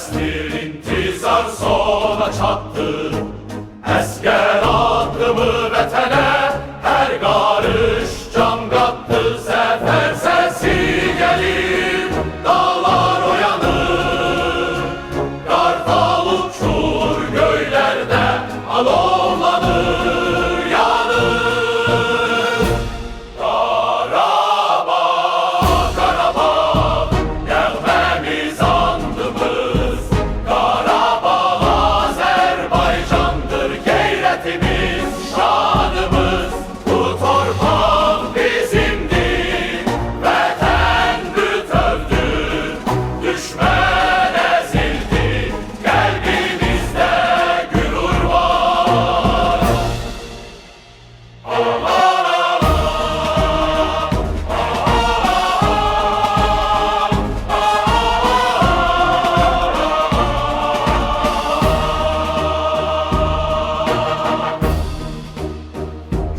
Nefestir intizar sona çattı. Esker adımı vetene, her karış can kattı. Sefer sesi gelir, dağlar oyanır. Kartal uçur göylerde, alovlanır, yanır. Karabağ, Karabağ, gelmemiz andımız. Karabağ Azerbaycan'dır, gayretimiz, şanımız. Bu torpaq bizimdir, vətən bütövdür. Düşmən ezildi, qəlbimizdə gürur var.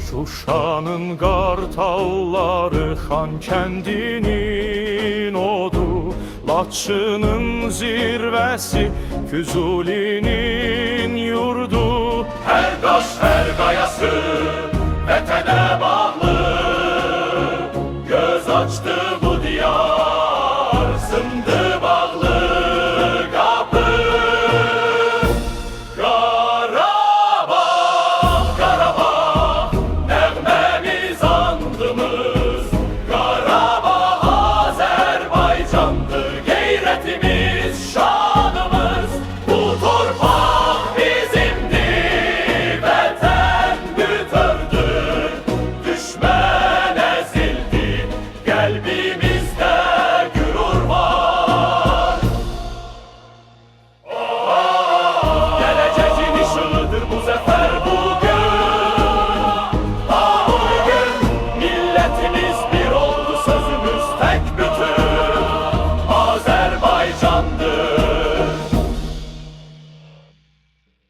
Şuşanın qartalları, Xankəndinin odu, Laçının zirvəsi, Füzulinin yurdu. Hər daş, hər qayası vətənə